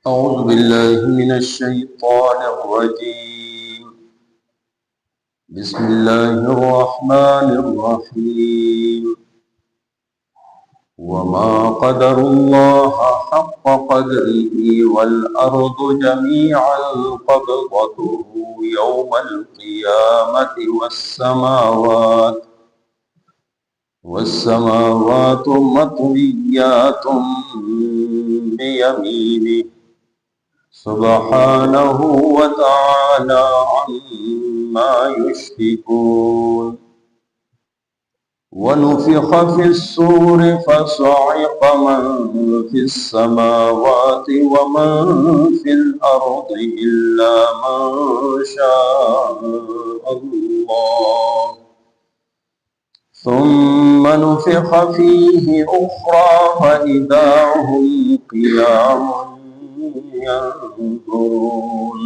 أعوذ بالله من الشيطان الرجيم. بسم الله الرحمن الرحيم. وما قدر الله حق قدره والأرض جميعا قبضته يوم القيامة والسماوات مطويات بيمينه سبحانه وتعالى عما يشركون. ونفخ في الصور فصعق من في السماوات ومن في الأرض إلا من شاء الله ثم نفخ فيه أخرى فإذا هم قيام ينظرون.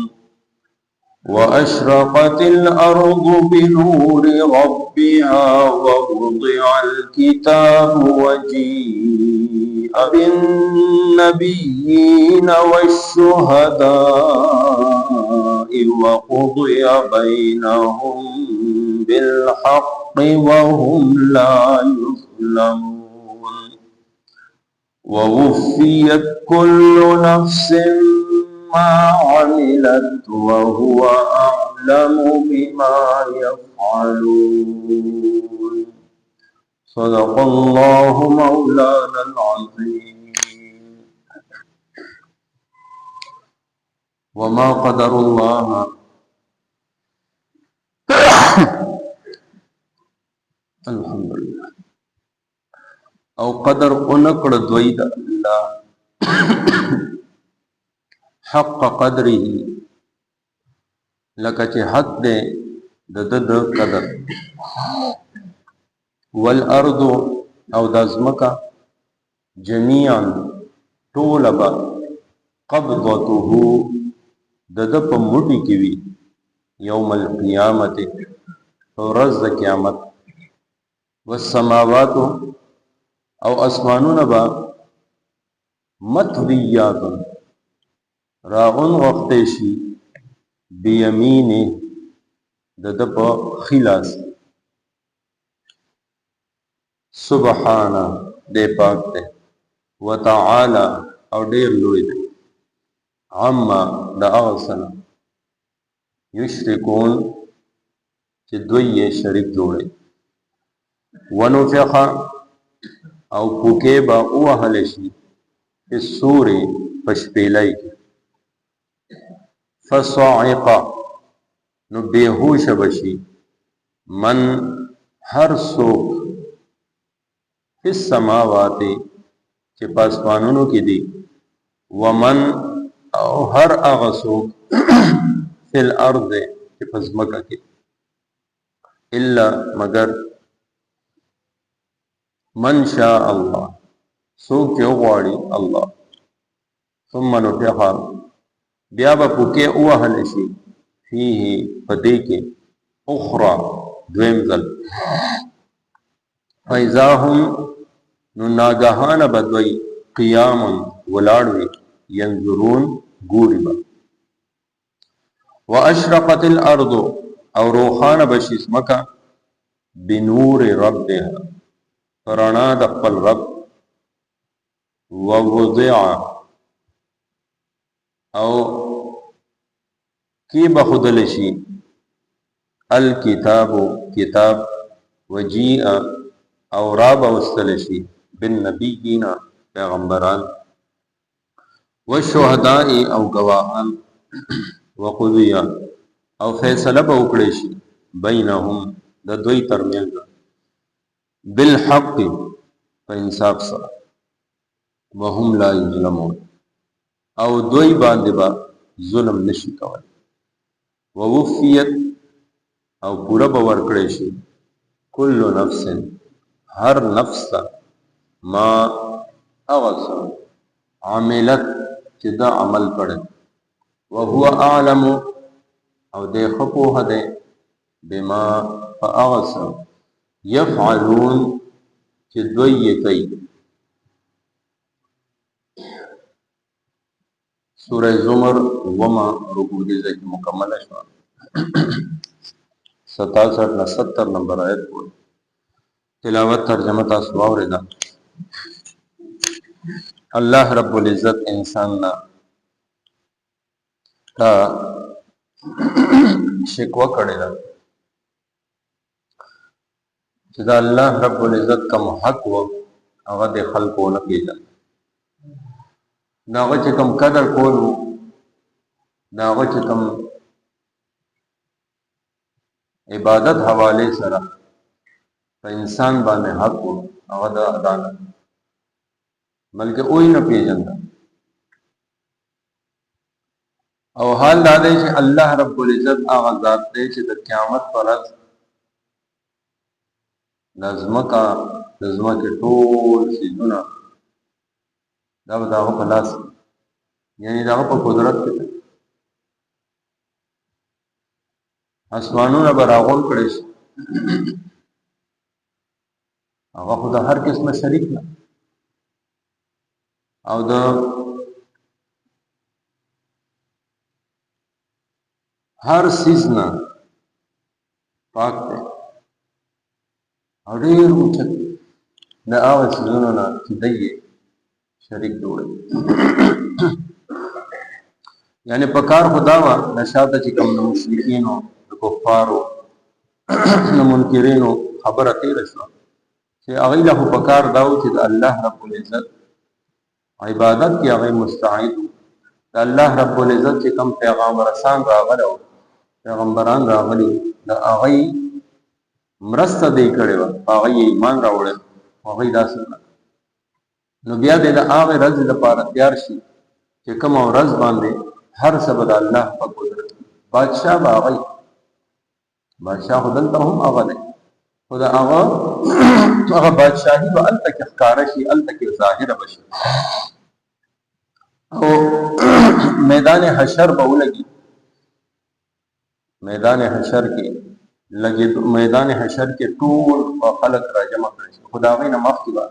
وأشرقت الأرض بنور ربها ووضع الكتاب وجيء بالنبيين والشهداء وقضي بينهم بالحق وهم لا يظلمون. ووفيت كل نفس ما عملت وهو أعلم بما يفعلون. صدق الله مولانا العظيم. وما قدر الله الحمدلله او قدر اونکړه دوی د الله حق قدره لکه چې حق دې د قدر. والارض او د ازمکه جميعا ټول به قبضته د په موټي کې وي یوم القیامت ورځ د قیامت. والسماوات او اسمانونه به مطویات راغون غختشي بیمینه د په خلاص. سبحانه دې پاک دې وتعالى او ډېر لوی دی عما د اغسنه یشرکون چې دوی یې شریک جوړي. ونفخ او پوکې به ووهل شي په سورې پشپېلۍ فصعق نو بېهوش بشي من هر څوک فی السماوات چې په اسمانونو کې دي ومن او هر هغه څوک فی الارض چې په ځمکه کې الا مگر من شاء الله څوک چې وغواړي الله. ثم نفخ بیا به پوکې ووهل شي فيه په دې کې اخرى دویم ځل فاذا هم نو ناګهانه به دوی قیام ولاړ وي ینظرون ګوري به. واشرقت الارض او روخانه بشي ځمکه بنور ربها رڼا د خپل رب. ووضع او کی بخدل شي الکتاب کتاب وجیء او راب وستل شي بالنبیین پیغمبران والشهداء او گواهان وقضی او فیصله به وکړي شي بینهم د دوی ترمنځ بالحق فانصاف سره وهم لا یظلمون او دوی باندې با ظلم نشي کولای. ووفیت او پورا به ورکړي شي کل نفس هر نفس ما اوس عملت چې دا عمل کړي وهو اعلم او دې خپوه ده بما فاغس يفعلون چې دوی یې کوي. سورہ زمر وما رکو دې ځای کې مکمله شوه 67 نه 70 نمبر آیت پورې تلاوت ترجمه تاسو واورېده. الله رب العزت انسان نه تا شکوه کړې ده چې دا الله رب العزت کوم حق و هغه د خلکو نه پیژن، دا هغه چې کوم قدر کول و، دا هغه چې کوم عبادت حواله سره په انسان باندې حق و هغه د ادا نه بلکې اوی نه پیژنده. او حال دا دی چې الله رب العزت هغه ذات دی چې د قیامت پر ورځ د ځمکې ټول څیزونه دا به د هغه په لاس یعنې د هغه په قدرت کې دی. اسمانونه به راغونډ کړی شي، هغه خو د هر قسمه شریک نه او د هر سیز نه پاک دی او ډېر اوچت د هغه څیزونو نه چې دی یې شریک جوړوي. یعنې په کار خو دا وه د شاته چې کوم د مشرکینو د کفارو د منکرینو خبره تېره شوه چې هغوی له خو په کار دا و چې د الله رب العزت عبادت کې هغوی مستعد و. د الله رب العزت چې کوم پیغمبران راغلی و پیغمبران راغلي د هغوی مرسته دی کړې وه، هغوی یې ایمان راوړی، هغوی داسې نه. نو بیا دې د هغې ورځې دپاره تیار شي چې کومه ورځ باندې هر څه به د الله په قدرت بادشاه به هغوی بادشاه خو دلته هم هغه دی خو د هغه بادشاهي به هلته کې ښکاره شي، هلته کې ظاهره به شي او میدان حشر به ولګي. میدان حشر کې ټول خلک راجمع کړي شي، خو د هغوی نه مخکې به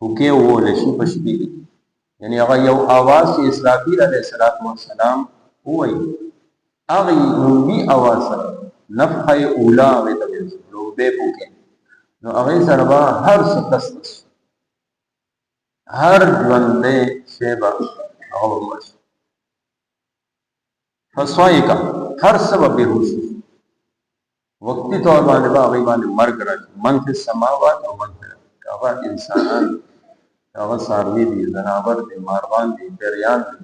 هوکې ووهلی شي په شپې کې. یعنې هغه یو اواز چې اسرافیل علیه السلام ووایي هغې لومبي اواز سره نفخه اوله هغې ته ویل شي لومبۍ پوکې، نو هغې سره به هر څه تس هر ژوندی شی به هغه به مړ شي، فصایقه هر څه به بېهوش شي. وقتي طور باندې به هغوی باندې مرګ راشي. من فی السماوات او من فی الارض، هغه انسانان دي، هغه څاروي دي، ځناور دي، مارغان دي، پیریان دي،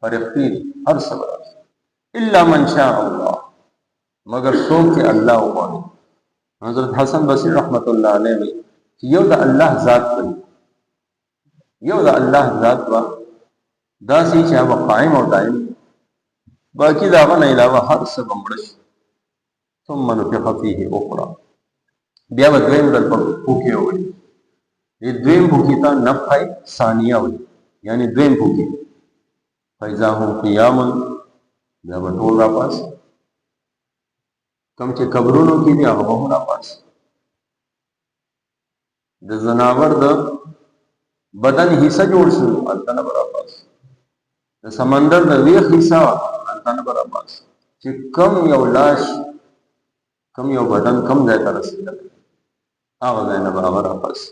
فرښتې دي، هر څه به راشي الا من شاء الله مگر څوک چې الله وغواړي. حضرت حسن بصري رحمت الله علیه وایي چې یو د الله ذات دی، یو د الله ذات به داسې چې هغه قائم او دائم، باقي د هغه نه علاوه هر څه به مړه شي. ثم نفخ فيه اخرى، بیا به دویم ځل په پوکې ووړي. دې دویم پوکې ته نفخه ثانیه وایي، یعنې دویم پوکې. فاذا هم قیام، بیا به ټول راپاڅي، کوم چې قبرونو کې دي هغه به هم راپاڅي. د ځناور د بدن حصه جوړ شو هلته نه به راپاڅي، د سمندر د ویښ حصه هلته نه به راپاڅي، چې کم یو لاش کم یو بدن کم ځای ته رسېدلی هغه ځای نه به هغه راپاڅي.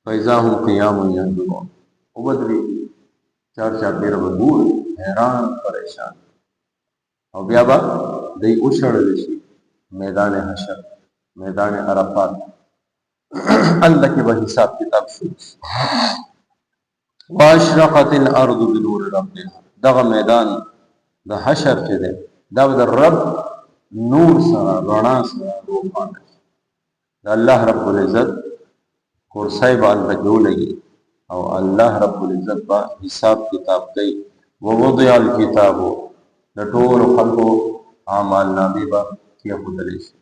فاذا هم قیام ینظرون، وبدرېږي چارچاپېره به ګوري حیران پریشان، او بیا به دی وشړلی شي میدان حشر، میدان عرفات، هلته کې به حساب کتاب شروع شي. واشرقت الارض بنور ربها، دغه میدان د حشر چې دی دا به د رب نور سره رڼا سره روښانه شي. د الله رب العزت کرسی به هلته کې ولګي او الله رب العزت به حساب کتاب کوي. ووضع الکتاب، د ټولو خلکو اعمال نامې به کېښودلی شي.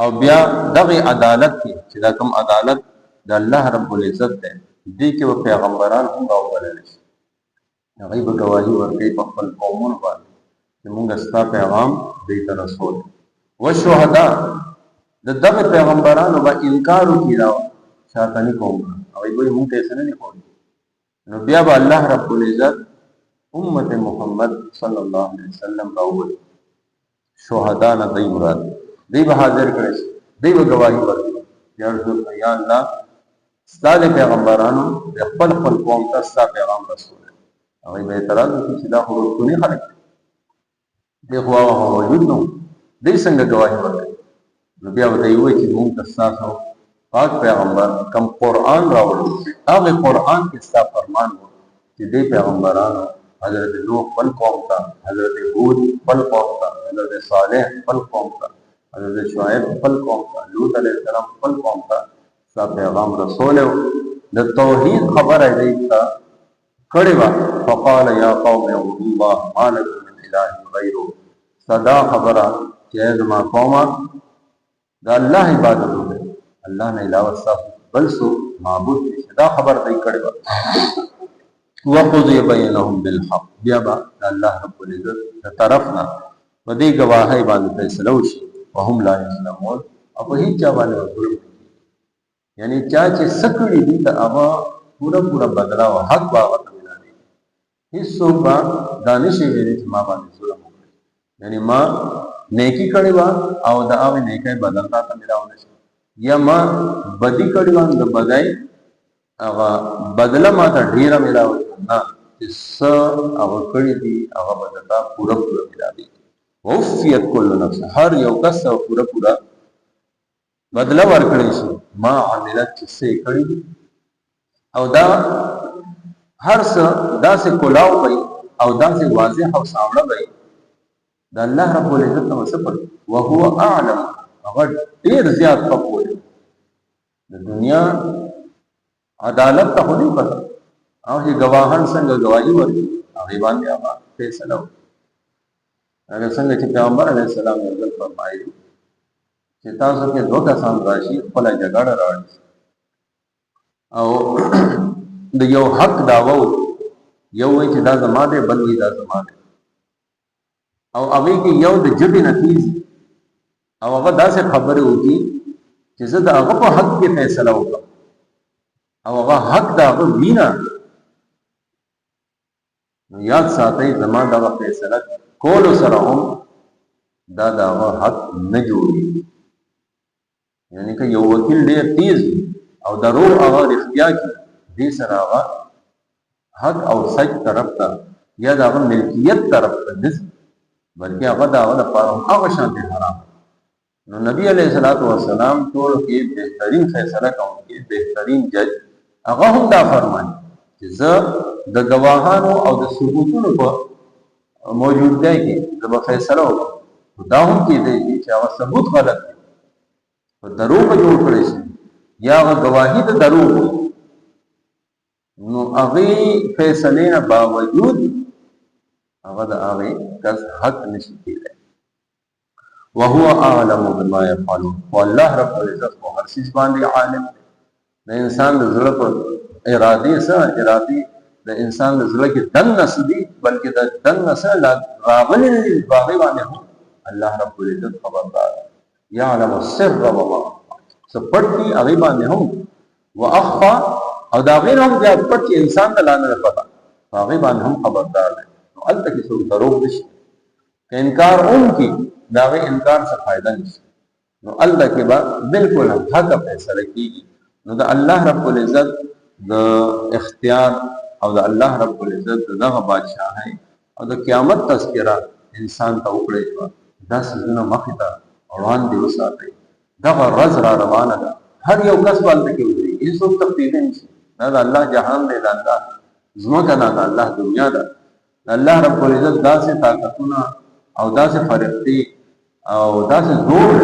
او بیا دغه عدالت کې چې دا کوم عدالت د الله رب العزت دی، دې کې به پیغمبران هم راوبللی شي، هغوی به ګواهي ورکوي په خپل قومونو باندې چې مونږ ستا پیغام دوی ته رسول. وشهدا، د دغه پیغمبرانو به انکار وکړي دا شاتني قومونه، هغوی به وایي مونږ ته یې څه نه دي ښودلي، نو بیا به الله رب العزت امت محمد صلی الله علیه وسلم راوړي شهدا نه دی مراد دی به حاضر کړي دی به گواہی ورکړي یا الله ستاسو پیغمبرانو خپل خپل قوم ته ستاسو پیغام رسول هغه به اعتراض وکړي چې دا خو رسولي خلک دی خو هغه موجود نو دی څنګه گواہی ورکړي نو بیا به دی وایي چې موږ تاسو پاک پیغمبر کم قرآن راوړو هغه قرآن کې ستاسو فرمان وو چې دی پیغمبرانو حضرت نوح خپل قوم ته حضرت هود خپل قوم ته حضرت صالح خپل قوم ته حضرت شعیب خپل قوم ته لوط علیہ السلام خپل قوم ته ستاسو پیغام رسول د توحید خبره دی ته کړي وا فقال یا قوم اعبدوا الله ما لكم من اله غیره صدا خبره چې زما قومه دا الله عبادت وکړي الله نه علاوه تاسو بل څه معبود نشته دا خبر دی کړي وا وقضي بينهم بالحق بیا با الله رب العزت طرفنا ودی گواهی باندې فیصله وشي وهم لا يظلمون او په هیڅ باندې ظلم یعنی چا چې سکړي دي دا هغه پورا بدلا او حق واغته ملایي هیڅ څوک دانش ویلي چې ما باندې ظلم وکړي یعنی ما نیکی کړي وا او دا هغه نیکي بدل تا ته ملاو نشي یا ما بدی کړي وا د بدای هغه بدله ما ته ډیره ملاو نه چې څه هغه کړي دي هغه بدلا پورا ملاوي وفیت کل نفس هر یو کس پورا بدله ورکړي شي ما عملت چې څه کړي دي او دا هر څه داسې کولاو وي او داسې واضح او سامړه وي دا الله رب العزت نو څه پټ وهو اعلم هغه ډیر زیات پوهه د دنیا عدالت ته خو نه پته او چې گواهان څنګه گواہی ورکړي هغه باندې هغه فیصله وکړي هغه څنګه چې پیغمبر علیه السلام یې فرمایي چې تاسو کې دوه کسان راشي خپل جګړه راوړي او د یو حق داوو یو وایي چې دا زما دی بل وایي دا زما دی او هغه کې یو د جبې نتیز او هغه داسې خبره وکړي چې زه د هغه په حق کې فیصله وکړم او هغه حق د هغه وینا نو یاد ساتئ زما دغه فیصله کولو سره هم دا د هغه حق نه جوړي یعنی که یو وکیل ډیر تیز او درو هغه رښتیا کی دې سره هغه حق او سچ طرف ته یا د هغه ملکیت طرف ته نه بلکې هغه د هغه لپاره هغه شان دي حرام نو نبی علیہ الصلوۃ والسلام ټول کې بهترین فیصله کوونکی بهترین جج هغه هم دا فرمایي چې زه د گواهانو او د ثبوتونو په موجودګۍ کې د فیصله وکړم دا هم کېدای چې هغه ثبوت غلط دی په دروغ جوړ کړی شي یا هغه گواهی د دروغ نو هغه فیصله نه باوجود هغه د هغه کس حق نشي کېدای وهو اعلم بما يفعلون والله رب العزت په هر څه باندې عالم د انسان د زړه په ارادي سره ارادي د انسان د زړه کې دن نسدي بلکې د دن نسل راغلي باغی باندې الله رب العزت خبردار يعلم السر وما سپټي هغه باندې هم واخفى او دا غیر هم بیا پټ انسان ته لاندې پتا هغه باندې هم خبردار دی نو الته کې څو دروغ نشي انکار اون کی دا غي انکار څخه فائدہ نشي نو الته کې با بالکل حق فیصله کیږي نو دا الله رب العزت د اختیار او د الله رب العزت دغه بادشاہي او د قیامت تذکرہ انسان ته وکړي دا سونه مخه ته روان دی وساتي دغه رز را روانه ده هر یو کس باندې کې وي هیڅ تقدیر نشي دا الله جهان دی دا الله زمکه دا الله دنیا ده الله رب العزت داسې طاقتونه او داسې فرښتې او داسې زور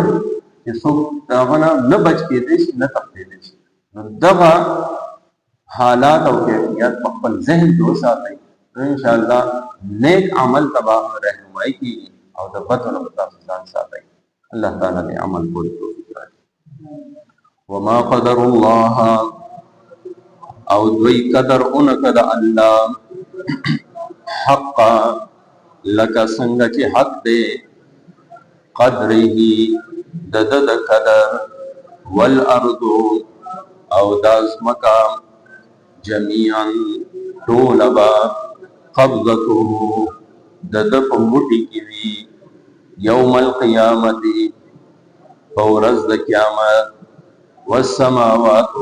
چې څوک داغه نه بچ کېدی شي نه تقدیر شي نو دغه حالات او کیفیت په خپل ذهن کې وساتئ ان شاء الله نیک عمل تباہ رہنمائی کی او د بد او تاسو ځان ساتئ الله تعالی دې عمل کولو توفیق راکړي وما قدر الله او دوی قدر اونکه د الله حق لك څنګه چې حق دې قدره د قدر والارض او داس مقام جميعا طولبا قبضته دد پموٹی کی وی یوم القیامت فورز د قیامت والسماوات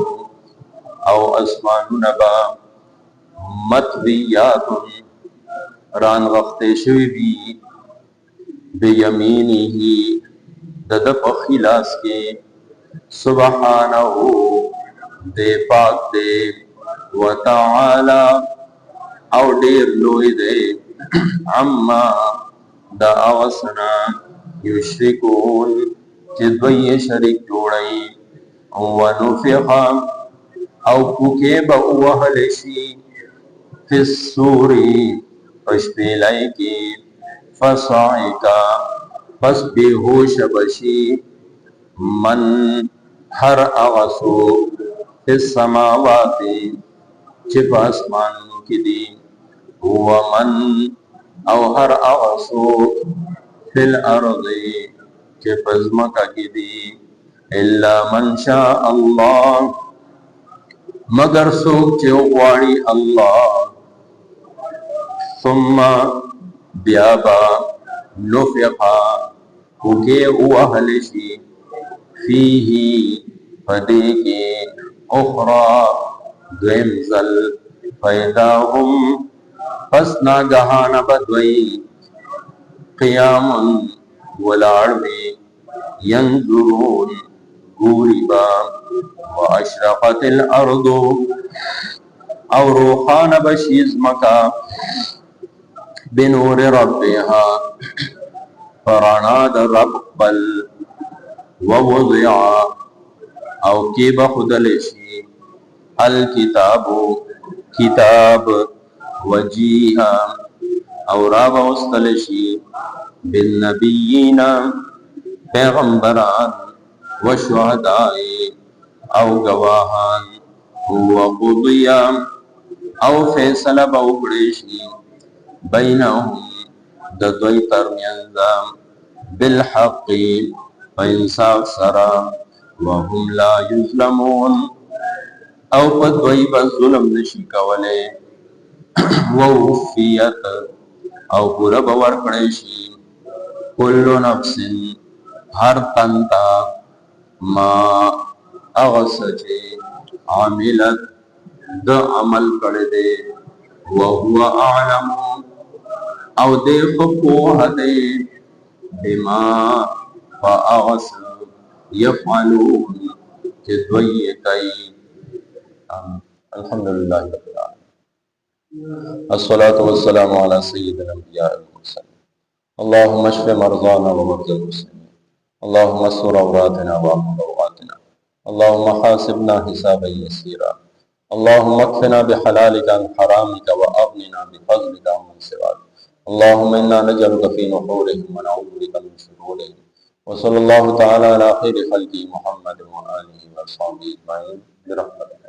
او اسمان نبا مطویات ران غختے شوی بی بیمینی دد پخیلاس کے سبحانہو دے پاک دے وتعالی او ډیر لوی دی عما دا اوسنا یشرکون چې دوی شریک جوړي ونفخ او پوکې به وهل شي فی الصور پشپیلای کې فصعقا پس بیهوش بشي من هر اغسو فی السماوات چې په اسمانونو کې دي ومن او هر اغسو فی الارض چې په ځمکه کې دي الا من شاء الله مگر څوک چې غواړي الله ثم بیا با نفخا وکې وهل شي فيه پدې کې اخرى دویم زل فیدا هم پس ناگہان بدوئی قیام ولاڑ میں ینظرون گوری با واشرقت الارض او روحان بشیز مکا بنور ربها فراناد رب بل ووضع او کی بخدلشی الکتاب کتاب وجیہا او راب استلشی بالنبیین پیغمبران وشہدائی او گواہان وقضیا او فیصلہ باوکڑیشی بینہم ددوی ترمیانزا بالحق فانصاف سرا وهم لا یظلمون او پدوی بس ظلم نشی کولے ووفیت او پورا باور کڑیشی کلو نفس ہر تنتا ما اغسچے عاملت د عمل کردے وهو اعلم او دے خبوہ دے بما فاغس یفعلون کدوی کئی الحمدللہ رب العالمين الصلاة والسلام على سيد الأنبياء والمرسلين اللهم اشف مرضانا ومرضى المسلمين اللهم استر عوراتنا وامن روعاتنا اللهم حاسبنا حسابا يسيرا اللهم اكفنا بحلالك عن حرامك واغننا بفضلك عمن سواك اللهم انا نجعلك في نحورهم ونعوذ بك من شرورهم وصلى الله تعالى على خير خلقه محمد وآله وصحبه اجمعين برحمتك